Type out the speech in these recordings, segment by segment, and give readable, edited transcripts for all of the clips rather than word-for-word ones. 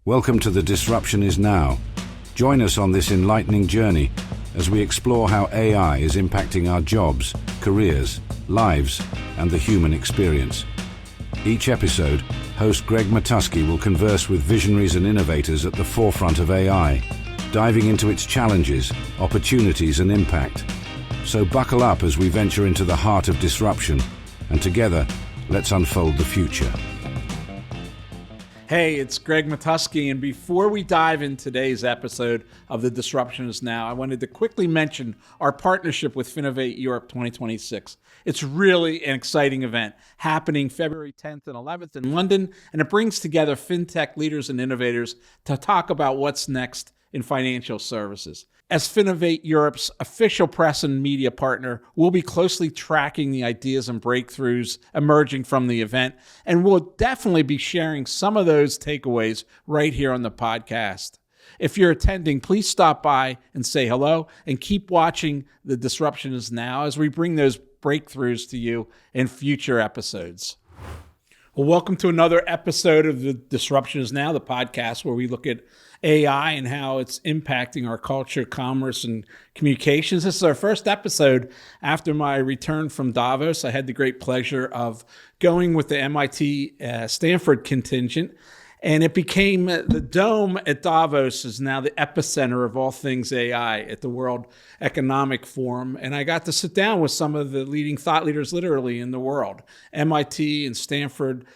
Welcome to The Disruption Is Now. Join us on this enlightening journey as we explore how AI is impacting our jobs, careers, lives, and the human experience. Each episode, host Greg Matusky will converse with visionaries and innovators at the forefront of AI, diving into its challenges, opportunities, and impact. So buckle up as we venture into the heart of disruption, and together, let's unfold the future. Hey, it's Greg Matusky, and before we dive in today's episode of The Disruption Is Now, I wanted to quickly mention our partnership with Finovate Europe 2026. It's really an exciting event happening February 10th and 11th in London, and it brings together fintech leaders and innovators to talk about what's next in financial services. As Finovate Europe's official press and media partner, we'll be closely tracking the ideas and breakthroughs emerging from the event, and we'll definitely be sharing some of those takeaways right here on the podcast. If you're attending, please stop by and say hello, and keep watching The Disruption Is Now as we bring those breakthroughs to you in future episodes. Well, welcome to another episode of The Disruption Is Now, the podcast where we look at AI and how it's impacting our culture, commerce, and communications. This is our first episode after my return from Davos. I had the great pleasure of going with the MIT Stanford contingent, and it became the dome at Davos is now the epicenter of all things AI at the World Economic Forum. And I got to sit down with some of the leading thought leaders literally in the world, MIT and Stanford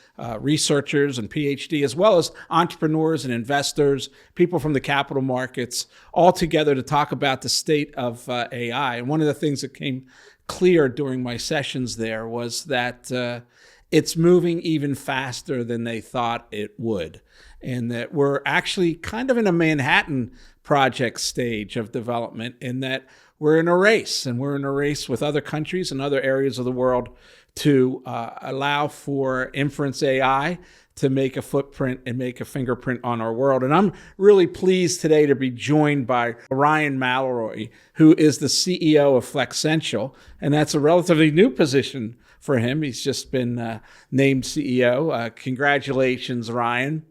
researchers and PhD, as well as entrepreneurs and investors, people from the capital markets, all together to talk about the state of AI. And one of the things that came clear during my sessions there was that it's moving even faster than they thought it would, and that we're actually kind of in a Manhattan Project stage of development, in that we're in a race, and we're in a race with other countries and other areas of the world to allow for inference AI to make a footprint and make a fingerprint on our world. And I'm really pleased today to be joined by Ryan Mallory, who is the CEO of Flexential, and that's a relatively new position for him. He's just been named CEO. Congratulations, Ryan.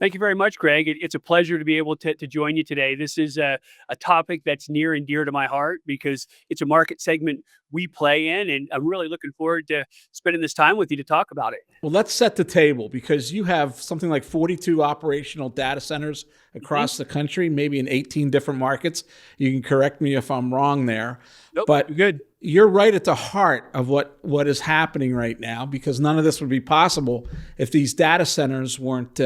Thank you very much, Greg. It's a pleasure to be able to join you today. This is a topic that's near and dear to my heart because it's a market segment we play in, and I'm really looking forward to spending this time with you to talk about it. Well, let's set the table, because you have something like 42 operational data centers across the country, maybe in 18 different markets. You can correct me if I'm wrong there. Nope, but good. You're right at the heart of what is happening right now, because none of this would be possible if these data centers weren't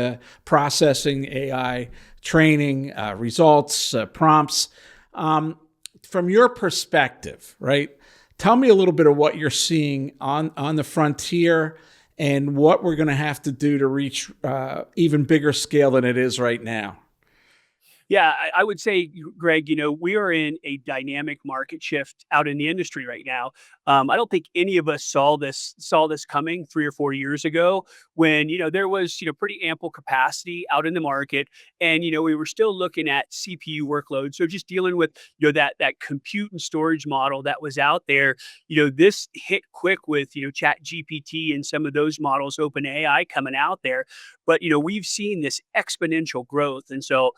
processing AI, training, results, prompts. From your perspective, right? Tell me a little bit of what you're seeing on the frontier and what we're going to have to do to reach even bigger scale than it is right now. Yeah, I would say, Greg, we are in a dynamic market shift out in the industry right now. I don't think any of us saw this coming 3 or 4 years ago when, there was, pretty ample capacity out in the market. And, we were still looking at CPU workloads. So just dealing with, that compute and storage model that was out there, this hit quick with, Chat GPT and some of those models, OpenAI coming out there. But, we've seen this exponential growth. And so,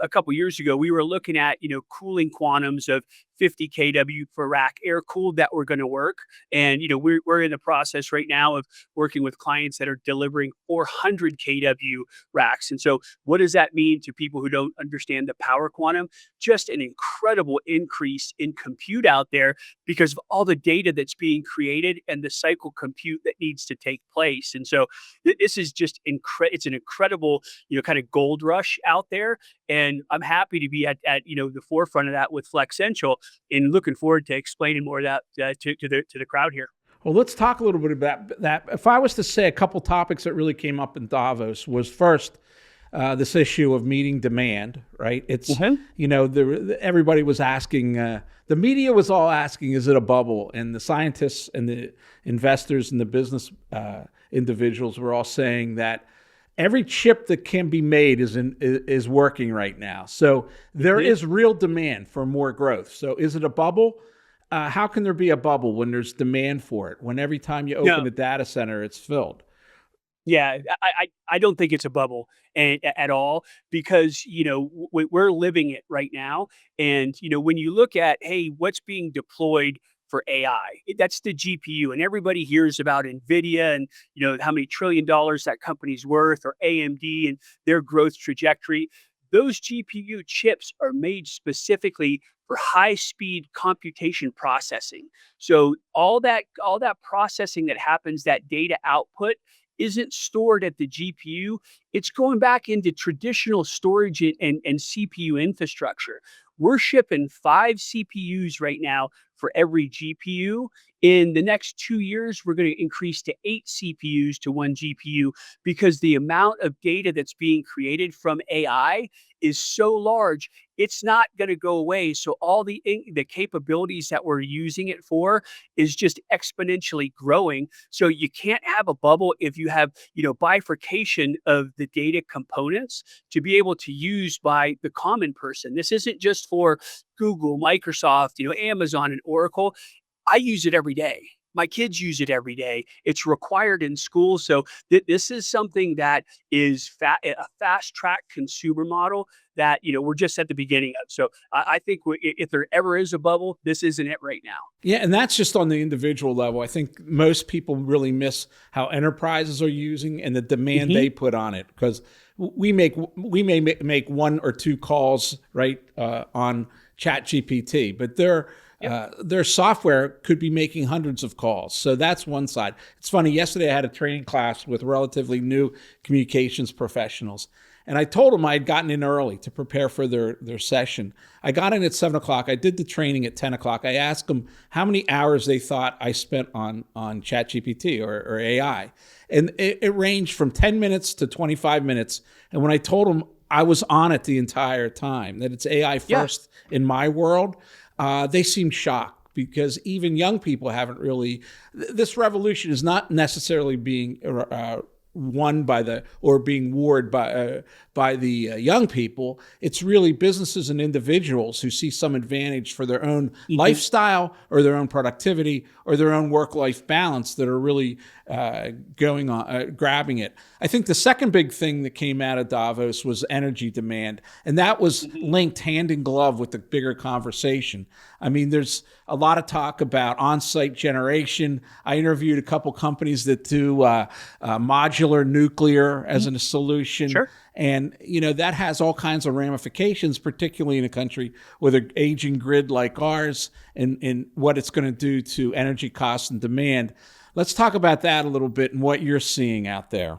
a couple of years ago, we were looking at, cooling quantums of 50 kW per rack air cooled that were going to work. And, we're in the process right now of working with clients that are delivering 400 kW racks. And so what does that mean to people who don't understand the power quantum? Just an incredible increase in compute out there because of all the data that's being created and the cycle compute that needs to take place. And so this is just it's an incredible, kind of gold rush out there. And I'm happy to be at the forefront of that with Flexential, and looking forward to explaining more of that to the crowd here. Well, let's talk a little bit about that. If I was to say a couple topics that really came up in Davos, was first this issue of meeting demand, right? It's, everybody was asking, the media was all asking, is it a bubble? And the scientists and the investors and the business individuals were all saying that every chip that can be made is working right now. So there is real demand for more growth. So is it a bubble? How can there be a bubble when there's demand for it? When every time you open a data center, it's filled? Yeah, I don't think it's a bubble. and at all, because we're living it right now. And when you look at, hey, what's being deployed for AI, that's the GPU, and everybody hears about Nvidia and how many $1 trillion that company's worth, or AMD and their growth trajectory. Those GPU chips are made specifically for high speed computation processing. So all that processing that happens, that data output, isn't stored at the GPU. It's going back into traditional storage and CPU infrastructure. We're shipping 5 CPUs right now for every GPU. In the next 2 years, we're going to increase to 8 CPUs to 1 GPU, because the amount of data that's being created from AI is so large, it's not going to go away. So all the capabilities that we're using it for is just exponentially growing. So you can't have a bubble if you have bifurcation of the data components to be able to use by the common person. This isn't just for Google, Microsoft, Amazon, and Oracle. I use it every day. My kids use it every day. It's required in school. So this is something that is a fast track consumer model that we're just at the beginning of. So I think if there ever is a bubble, this isn't it right now. Yeah, and that's just on the individual level. I think most people really miss how enterprises are using and the demand they put on it, because we may make 1 or 2 calls right on ChatGPT, but their software could be making hundreds of calls. So that's one side. It's funny, yesterday I had a training class with relatively new communications professionals, and I told them I had gotten in early to prepare for their session. I got in at 7 o'clock. I did the training at 10 o'clock. I asked them how many hours they thought I spent on ChatGPT or AI. And it ranged from 10 minutes to 25 minutes. And when I told them I was on it the entire time, that it's AI first in my world, they seemed shocked, because even young people haven't really, this revolution is not necessarily being won by or being warred by the young people. It's really businesses and individuals who see some advantage for their own lifestyle or their own productivity or their own work-life balance that are really grabbing it. I think the second big thing that came out of Davos was energy demand, and that was linked hand in glove with the bigger conversation. I mean, there's a lot of talk about on-site generation. I interviewed a couple companies that do modular nuclear as a solution. Sure. And, that has all kinds of ramifications, particularly in a country with an aging grid like ours, and what it's going to do to energy costs and demand. Let's talk about that a little bit and what you're seeing out there.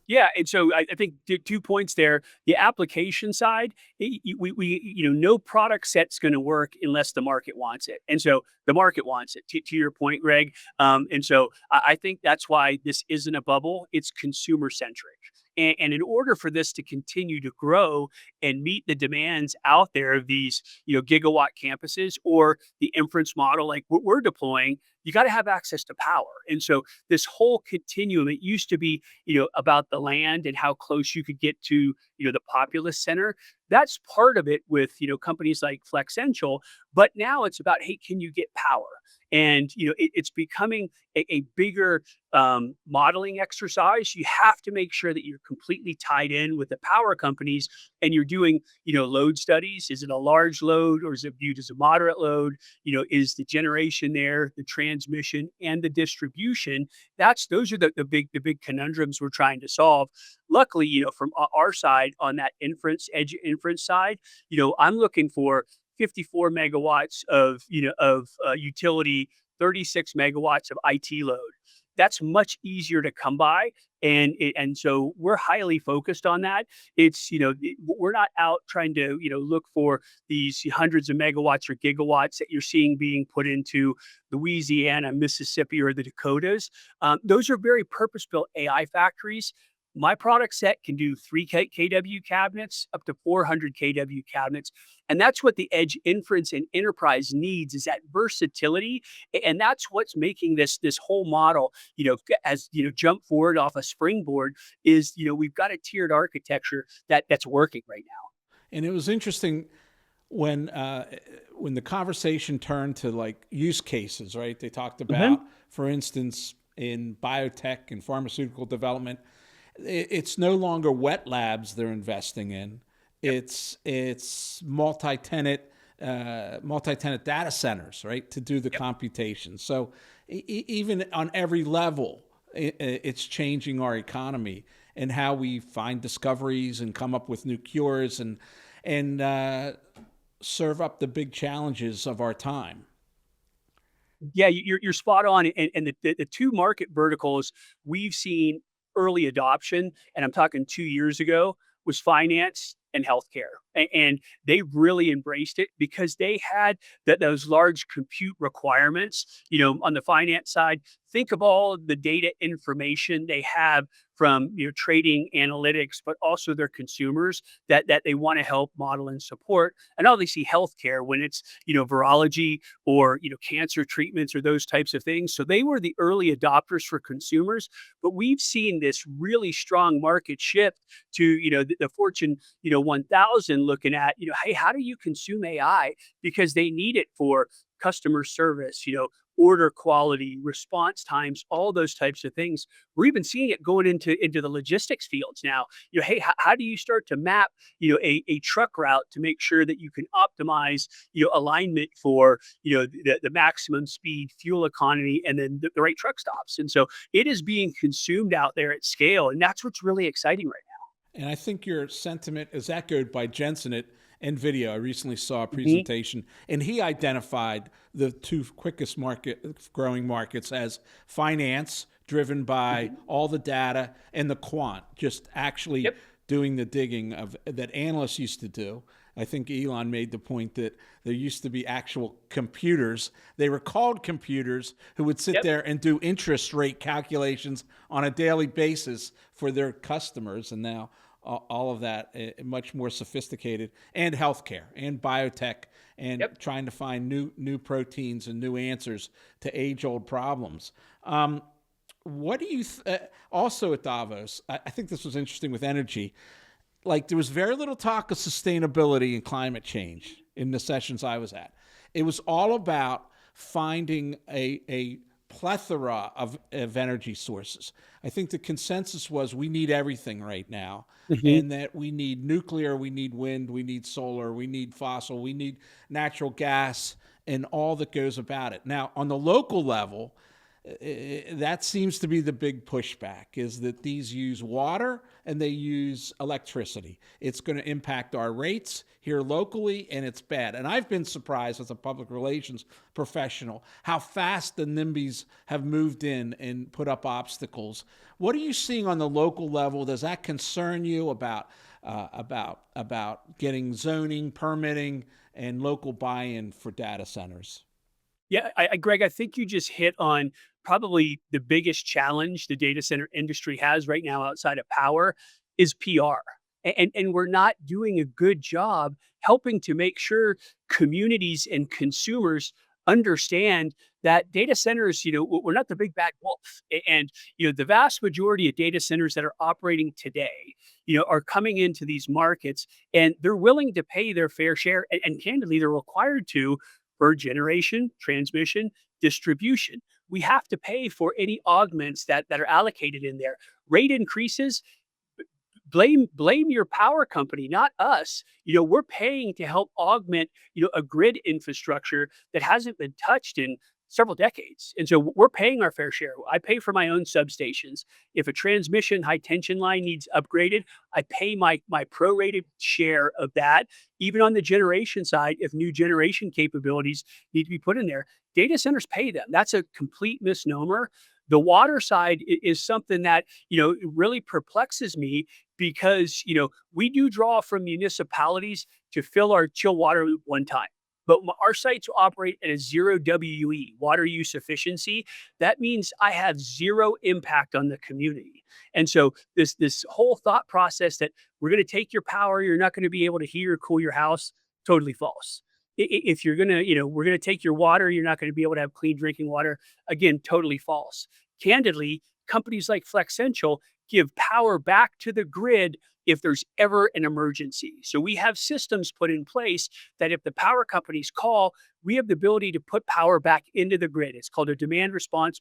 Yeah, and so I think 2 points there. The application side, no product set's going to work unless the market wants it, and so the market wants it. To your point, Greg, and so I think that's why this isn't a bubble. It's consumer centric. And in order for this to continue to grow and meet the demands out there of these, gigawatt campuses or the inference model like what we're deploying, you got to have access to power. And so this whole continuum, it used to be, about the land and how close you could get to, the populous center. That's part of it with, companies like Flexential. But now it's about, hey, can you get power? And it's becoming a bigger modeling exercise. You have to make sure that you're completely tied in with the power companies, and you're doing load studies. Is it a large load, or is it viewed as a moderate load? Is the generation there, the transmission, and the distribution? Those are the big conundrums we're trying to solve. Luckily, from our side on that edge inference side, I'm looking for 54 megawatts of utility, 36 megawatts of IT load. That's much easier to come by, and so we're highly focused on that. It's we're not out trying to look for these hundreds of megawatts or gigawatts that you're seeing being put into Louisiana, Mississippi, or the Dakotas. Those are very purpose-built AI factories. My product set can do 3 kW cabinets up to 400 kW cabinets. And that's what the edge inference and enterprise needs, is that versatility. And that's what's making this whole model, as jump forward off a springboard, is, we've got a tiered architecture that's working right now. And it was interesting when the conversation turned to like use cases, right? They talked about, for instance, in biotech and pharmaceutical development. It's no longer wet labs they're investing in. It's multi-tenant data centers, right, to do the computation. So even on every level, it's changing our economy and how we find discoveries and come up with new cures and serve up the big challenges of our time. Yeah, you're spot on. And the two market verticals we've seen early adoption, and I'm talking 2 years ago, was finance and healthcare. And they really embraced it because they had those large compute requirements. On the finance side, think of all the data information they have from trading analytics, but also their consumers that they want to help model and support. And obviously healthcare when it's virology or cancer treatments or those types of things. So they were the early adopters for consumers, but we've seen this really strong market shift to the Fortune 1000 looking at hey, how do you consume AI, because they need it for customer service, order quality, response times, all those types of things. We're even seeing it going into the logistics fields now. Hey, how do you start to map a truck route to make sure that you can optimize alignment for the maximum speed, fuel economy, and then the right truck stops. And so it is being consumed out there at scale, and that's what's really exciting right And I think your sentiment is echoed by Jensen at NVIDIA. I recently saw a now. Mhm. presentation, and he identified the two quickest growing markets as finance, driven by all the data, and the quant, just actually Yep. doing the digging of that analysts used to do. I think Elon made the point that there used to be actual computers. They were called computers who would sit Yep. there and do interest rate calculations on a daily basis for their customers. And now all of that much more sophisticated, and healthcare and biotech and Yep. trying to find new proteins and new answers to age old problems. What do you also at Davos? I think this was interesting with energy. Like there was very little talk of sustainability and climate change in the sessions I was at. It was all about finding a plethora of energy sources. I think the consensus was we need everything right now, Mhm. and that we need nuclear, we need wind, we need solar, we need fossil, we need natural gas, and all that goes about it. Now, on the local level, that seems to be the big pushback, is that these use water and they use electricity. It's going to impact our rates here locally, and it's bad. And I've been surprised as a public relations professional how fast the NIMBYs have moved in and put up obstacles. What are you seeing on the local level? Does that concern you about getting zoning, permitting, and local buy-in for data centers? Yeah, Greg, I think you just hit on probably the biggest challenge the data center industry has right now outside of power is PR. And we're not doing a good job helping to make sure communities and consumers understand that data centers, we're not the big bad wolf. And, the vast majority of data centers that are operating today, are coming into these markets and they're willing to pay their fair share. And candidly, they're required to for generation, transmission, distribution. We have to pay for any augments that are allocated in there. Rate increases, blame your power company, not us. We're paying to help augment, a grid infrastructure that hasn't been touched in several decades. And so we're paying our fair share. I pay for my own substations. If a transmission high tension line needs upgraded, I pay my prorated share of that. Even on the generation side, if new generation capabilities need to be put in there, data centers pay them. That's a complete misnomer. The water side is something that, really perplexes me because, we do draw from municipalities to fill our chill water loop one time. But our sites operate at a 0 WUE, water use efficiency. That means I have zero impact on the community. And so this whole thought process that we're going to take your power, you're not going to be able to heat or cool your house, totally false. If you're going to, we're going to take your water, you're not going to be able to have clean drinking water. Again, totally false. Candidly, companies like Flexential give power back to the grid if there's ever an emergency. So we have systems put in place that if the power companies call, we have the ability to put power back into the grid. It's called a demand response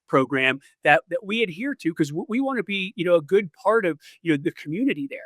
program that we adhere to because we want to be, a good part of, the community there.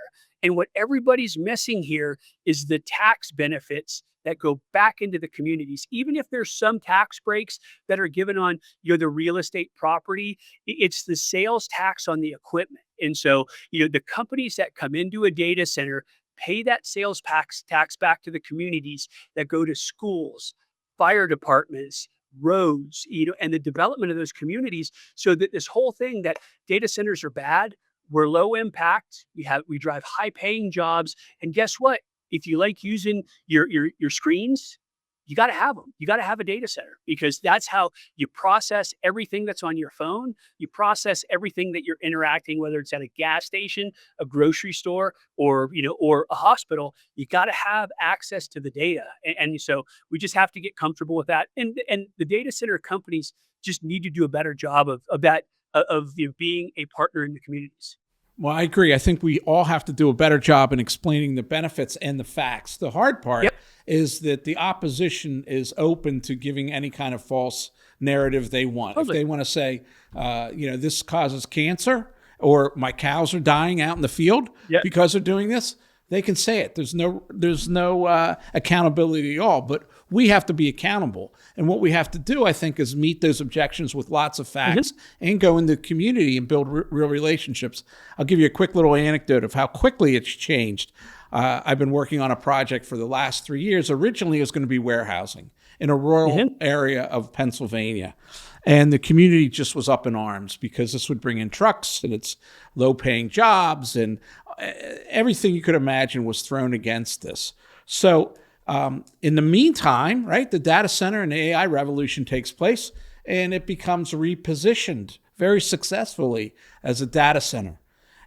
And what everybody's missing here is the tax benefits that go back into the communities. Even if there's some tax breaks that are given on, the real estate property, it's the sales tax on the equipment. And so, the companies that come into a data center pay that sales tax back to the communities that go to schools, fire departments, roads, and the development of those communities, so that this whole thing that data centers are bad, we're low impact, we drive high paying jobs, and guess what? If you like using your screens, you got to have them. You got to have a data center because that's how you process everything that's on your phone. You process everything that you're interacting, whether it's at a gas station, a grocery store, or a hospital. You got to have access to the data, and so we just have to get comfortable with that. And the data center companies just need to do a better job of that of being a partner in the communities. Well, I agree. I think we all have to do a better job in explaining the benefits and the facts. The hard part is that the opposition is open to giving any kind of false narrative they want. Totally. If they want to say, this causes cancer or my cows are dying out in the field because they're doing this, they can say it. There's no accountability at all, but we have to be accountable. And what we have to do, I think, is meet those objections with lots of facts and go in the community and build real relationships. I'll give you a quick little anecdote of how quickly it's changed. I've been working on a project for the last 3 years. Originally, it was going to be warehousing in a rural area of Pennsylvania. And the community just was up in arms because this would bring in trucks and it's low-paying jobs and everything you could imagine was thrown against this. So in the meantime, right, the data center and the AI revolution takes place and it becomes repositioned very successfully as a data center.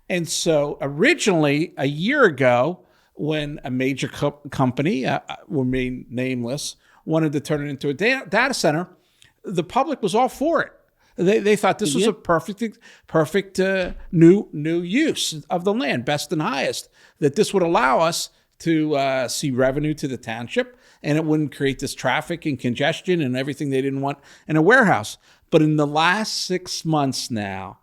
And so originally, a year ago, when a major company, will remain nameless, wanted to turn it into a data center, the public was all for it. They thought this was a perfect new use of the land, best and highest, that this would allow us to see revenue to the township and it wouldn't create this traffic and congestion and everything they didn't want in a warehouse. But in the last 6 months now,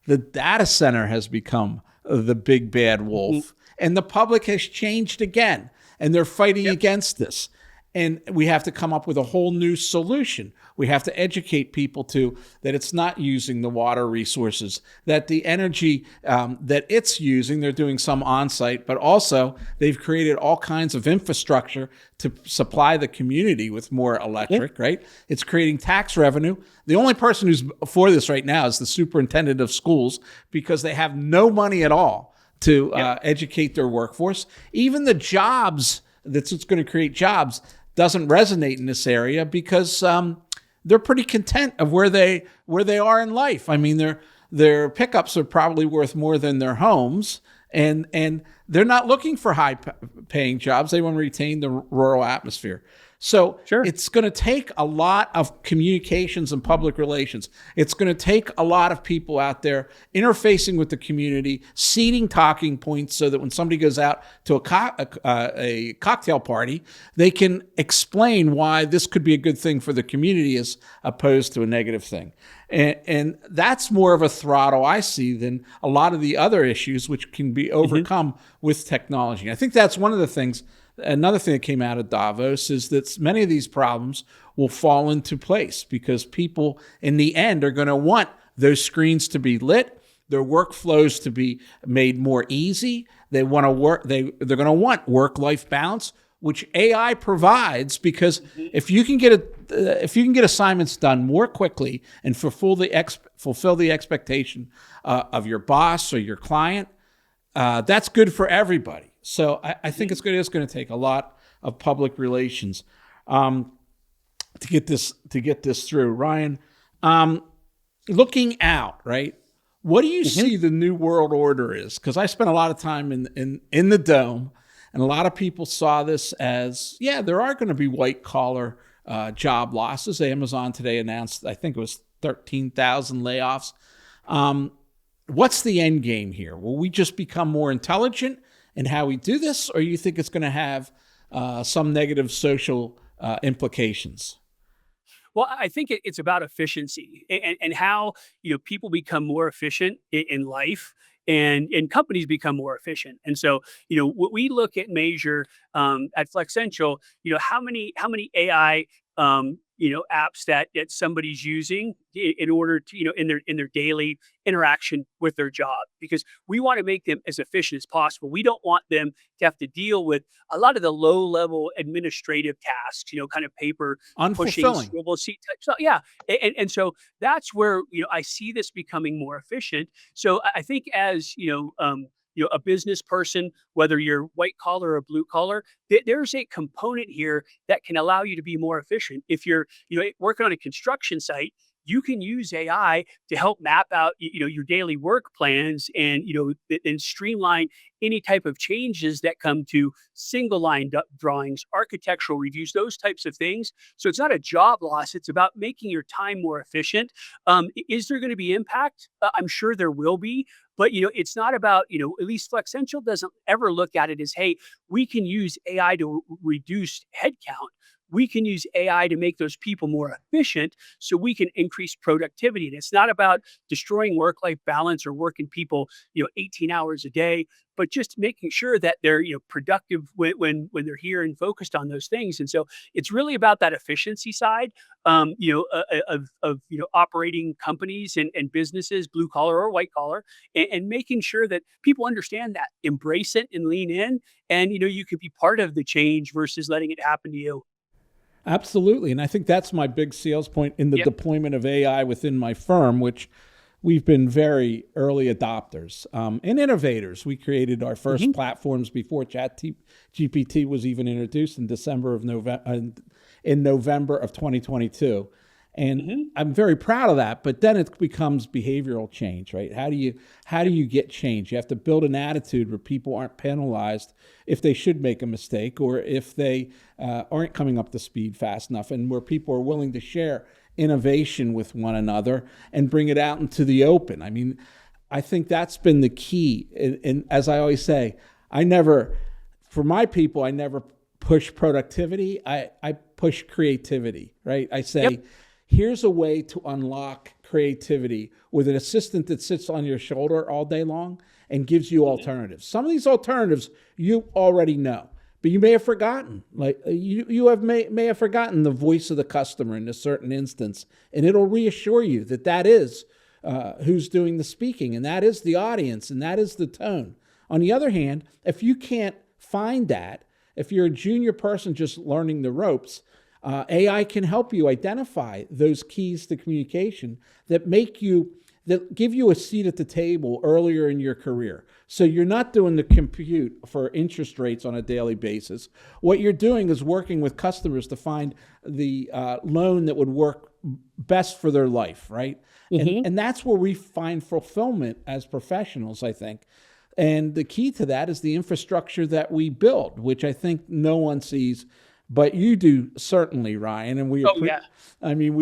the data center has become the big bad wolf and the public has changed again and they're fighting against this. And we have to come up with a whole new solution. We have to educate people that it's not using the water resources, that the energy that it's using, they're doing some on-site, but also they've created all kinds of infrastructure to supply the community with more electric, right? It's creating tax revenue. The only person who's for this right now is the superintendent of schools because they have no money at all to educate their workforce. Even the jobs, that's what's going to create jobs, doesn't resonate in this area because they're pretty content of where they are in life. I mean, their pickups are probably worth more than their homes, and they're not looking for high-paying jobs. They want to retain the rural atmosphere. So it's going to take a lot of communications and public relations. It's going to take a lot of people out there interfacing with the community, seeding talking points so that when somebody goes out to a cocktail party, they can explain why this could be a good thing for the community as opposed to a negative thing. And that's more of a throttle I see than a lot of the other issues which can be overcome with technology. I think that's one of the things. Another thing that came out of Davos is that many of these problems will fall into place because people in the end are going to want those screens to be lit, their workflows to be made more easy. They want to work. They're going to want work-life balance, which AI provides because if you can get assignments done more quickly and fulfill the expectation of your boss or your client, that's good for everybody. So I think it's going to take a lot of public relations to get this through. Ryan, looking out, right? What do you see the new world order is? Because I spent a lot of time in the Dome, and a lot of people saw this as, there are going to be white collar job losses. Amazon today announced, I think it was 13,000 layoffs. what's the end game here? Will we just become more intelligent in how we do this, or you think it's going to have some negative social implications? Well, I think it's about efficiency and how people become more efficient in life, and companies become more efficient. And so what we look at measure at Flexential, how many AI apps that somebody's using in order to in their daily interaction with their job, because we want to make them as efficient as possible. We don't want them to have to deal with a lot of the low level administrative tasks, kind of paper pushing, Unfulfilling. swivel seat type stuff. Yeah. And so that's where, I see this becoming more efficient. So I think as, a business person, whether you're white collar or blue collar, there's a component here that can allow you to be more efficient. If you're, working on a construction site, you can use AI to help map out, your daily work plans, and, and streamline any type of changes that come to single line drawings, architectural reviews, those types of things. So it's not a job loss. It's about making your time more efficient. Is there going to be impact? I'm sure there will be. But it's not about, at least Flexential doesn't ever look at it as, hey, we can use AI to reduce headcount. We can use AI to make those people more efficient so we can increase productivity. And it's not about destroying work-life balance or working people, 18 hours a day, but just making sure that they're, productive when they're here and focused on those things. And so it's really about that efficiency side, of operating companies and businesses, blue collar or white collar, and making sure that people understand that, embrace it and lean in, and you could be part of the change versus letting it happen to you. Absolutely. And I think that's my big sales point in the Yep. deployment of AI within my firm, which we've been very early adopters and innovators. We created our first platforms before GPT was even introduced in November of 2022. And I'm very proud of that. But then it becomes behavioral change, right? How do you get change? You have to build an attitude where people aren't penalized if they should make a mistake, or if they aren't coming up to speed fast enough, and where people are willing to share innovation with one another and bring it out into the open. I mean, I think that's been the key. And as I always say, for my people, I never push productivity. I push creativity, right? I say, here's a way to unlock creativity with an assistant that sits on your shoulder all day long and gives you alternatives. Some of these alternatives you already know, but you may have forgotten. Like may have forgotten the voice of the customer in a certain instance, and it'll reassure you that is who's doing the speaking, and that is the audience, and that is the tone. On the other hand, if you can't find that, if you're a junior person just learning the ropes, AI can help you identify those keys to communication that give you a seat at the table earlier in your career. So you're not doing the compute for interest rates on a daily basis. What you're doing is working with customers to find the loan that would work best for their life, right? And that's where we find fulfillment as professionals, I think. And the key to that is the infrastructure that we build, which I think no one sees, but you do certainly, Ryan. And we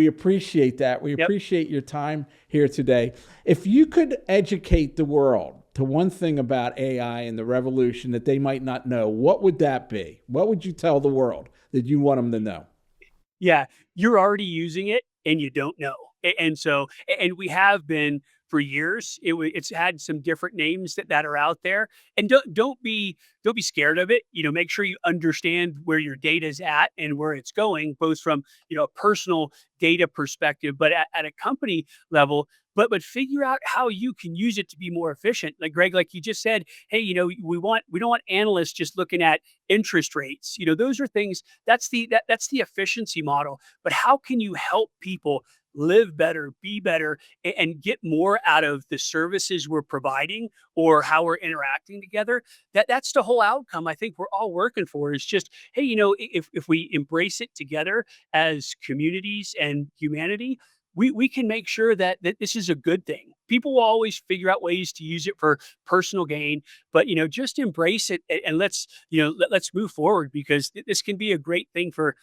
appreciate that. We appreciate your time here today. If you could educate the world to one thing about AI and the revolution that they might not know, what would that be? What would you tell the world that you want them to know? Yeah, you're already using it and you don't know. And we have been for years. It's had some different names that are out there. And don't be scared of it. Make sure you understand where your data is at and where it's going, both from a personal data perspective, but at a company level. But figure out how you can use it to be more efficient. Like Greg, like you just said, hey, we don't want analysts just looking at interest rates. Those are things, that's the efficiency model. But how can you help people live better, be better, and get more out of the services we're providing or how we're interacting together? That's the whole outcome I think we're all working for, is just, hey, if we embrace it together as communities and humanity, we can make sure that this is a good thing. People will always figure out ways to use it for personal gain, but just embrace it, and let's move forward, because this can be a great thing for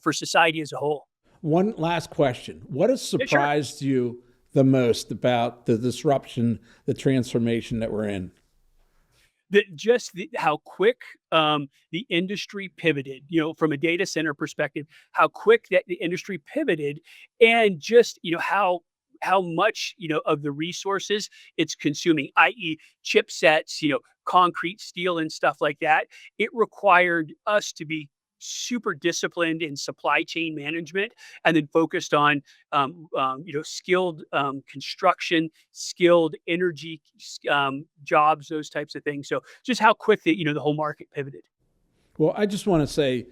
for society as a whole. One last question. What has surprised you the most about the disruption, the transformation that we're in? How quick the industry pivoted, from a data center perspective, how quick that the industry pivoted, and just how much of the resources it's consuming, i.e., chipsets, concrete, steel, and stuff like that. It required us to be super disciplined in supply chain management, and then focused on skilled construction, skilled energy jobs, those types of things. So just how quick that the whole market pivoted. Well, I just want to say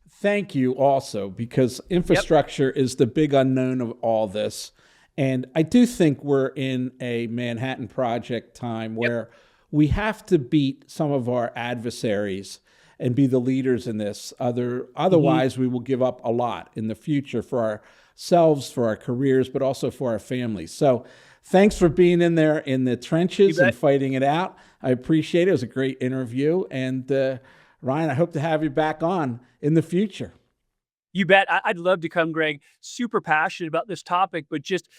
thank you also, because infrastructure is the big unknown of all this. And I do think we're in a Manhattan Project time where we have to beat some of our adversaries and be the leaders in this. Otherwise, we will give up a lot in the future for ourselves, for our careers, but also for our families. So thanks for being in there in the trenches and fighting it out. I appreciate it. It was a great interview. And Ryan, I hope to have you back on in the future. You bet. I'd love to come, Greg. Super passionate about this topic, but just,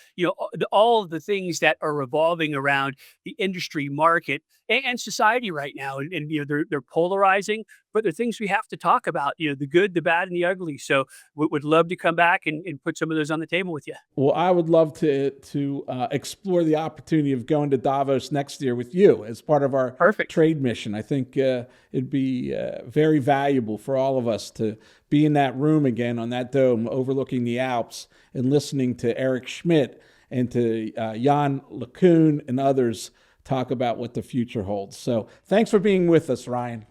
all of the things that are revolving around the industry, market, and society right now. And they're polarizing, but they're things we have to talk about, the good, the bad, and the ugly. So would love to come back and put some of those on the table with you. Well, I would love to explore the opportunity of going to Davos next year with you as part of our trade mission. I think it'd be very valuable for all of us to be in that room again on that dome overlooking the Alps and listening to Eric Schmidt and to Jan LeCun and others talk about what the future holds. So thanks for being with us, Ryan.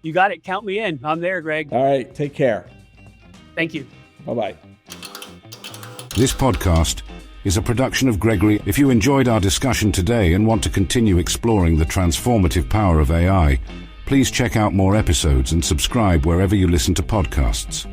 You got it. Count me in. I'm there, Greg. All right. Take care. Thank you. Bye-bye. This podcast is a production of Gregory. If you enjoyed our discussion today and want to continue exploring the transformative power of AI, please check out more episodes and subscribe wherever you listen to podcasts.